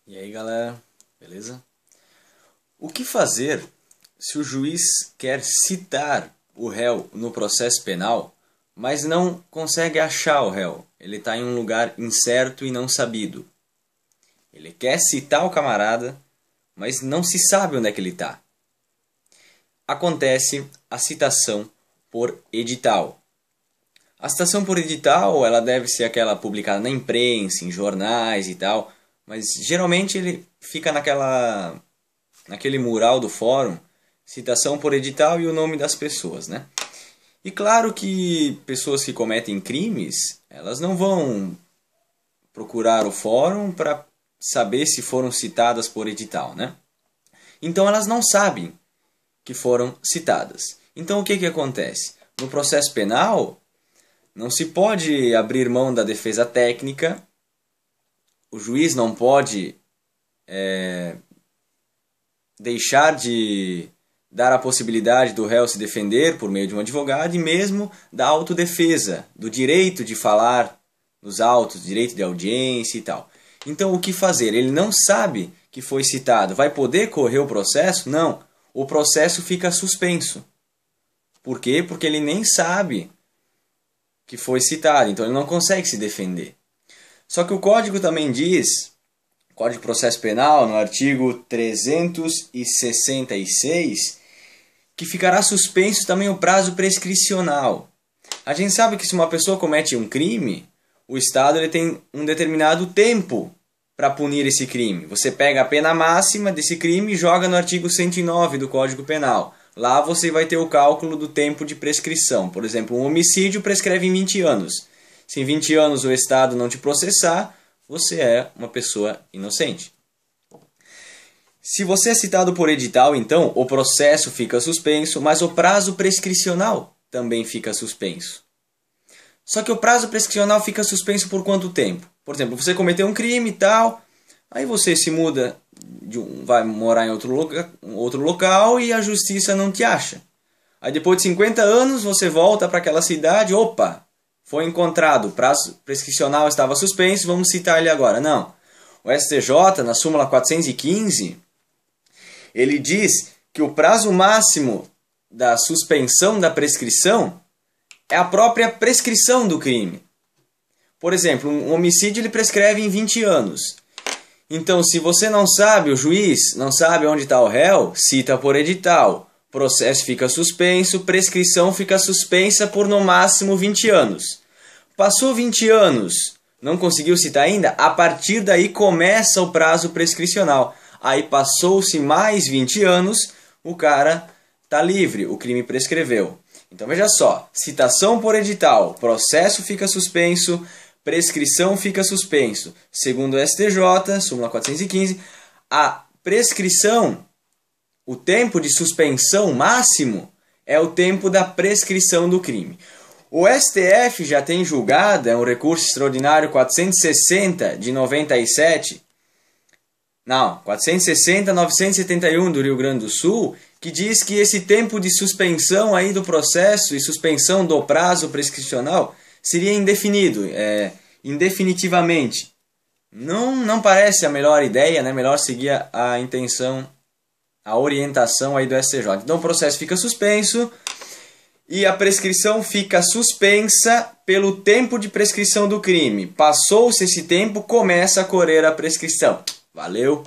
E aí, galera, beleza? O que fazer se o juiz quer citar o réu no processo penal, mas não consegue achar o réu? Ele está em um lugar incerto e não sabido. Ele quer citar o camarada, mas não se sabe onde é que ele está. Acontece a citação por edital. A citação por edital, ela deve ser aquela publicada na imprensa, em jornais e tal, mas geralmente ele fica naquele mural do fórum, citação por edital e o nome das pessoas, né? E claro que pessoas que cometem crimes, elas não vão procurar o fórum para saber se foram citadas por edital, né? Então elas não sabem que foram citadas. Então o que acontece? No processo penal, não se pode abrir mão da defesa técnica, o juiz não pode deixar de dar a possibilidade do réu se defender por meio de um advogado e mesmo da autodefesa, do direito de falar nos autos, direito de audiência e tal. Então o que fazer? Ele não sabe que foi citado. Vai poder correr o processo? Não. O processo fica suspenso. Por quê? Porque ele nem sabe que foi citado, então ele não consegue se defender. Só que o Código também diz, Código de Processo Penal, no artigo 366, que ficará suspenso também o prazo prescricional. A gente sabe que se uma pessoa comete um crime, o Estado ele tem um determinado tempo para punir esse crime. Você pega a pena máxima desse crime e joga no artigo 109 do Código Penal. Lá você vai ter o cálculo do tempo de prescrição. Por exemplo, um homicídio prescreve em 20 anos. Se em 20 anos o Estado não te processar, você é uma pessoa inocente. Se você é citado por edital, então, o processo fica suspenso, mas o prazo prescricional também fica suspenso. Só que o prazo prescricional fica suspenso por quanto tempo? Por exemplo, você cometeu um crime e tal, aí você se muda, vai morar em outro local e a justiça não te acha. Aí depois de 50 anos você volta para aquela cidade, opa, foi encontrado, o prazo prescricional estava suspenso, vamos citar ele agora. Não, o STJ, na súmula 415, ele diz que o prazo máximo da suspensão da prescrição é a própria prescrição do crime. Por exemplo, um homicídio ele prescreve em 20 anos. Então, se você não sabe, o juiz não sabe onde está o réu, cita por edital. Processo fica suspenso, prescrição fica suspensa por no máximo 20 anos. Passou 20 anos, não conseguiu citar ainda? A partir daí começa o prazo prescricional. Aí passou-se mais 20 anos, o cara está livre, o crime prescreveu. Então veja só, citação por edital, processo fica suspenso, prescrição fica suspenso. Segundo o STJ, súmula 415, a prescrição, o tempo de suspensão máximo é o tempo da prescrição do crime. O STF já tem julgado, é um recurso extraordinário 460 de 97, não, 460-971 do Rio Grande do Sul, que diz que esse tempo de suspensão aí do processo e suspensão do prazo prescricional seria indefinido, indefinitivamente. Não parece a melhor ideia, né? Melhor seguir a intenção, a orientação aí do STJ. Então o processo fica suspenso e a prescrição fica suspensa pelo tempo de prescrição do crime. Passou-se esse tempo, começa a correr a prescrição. Valeu!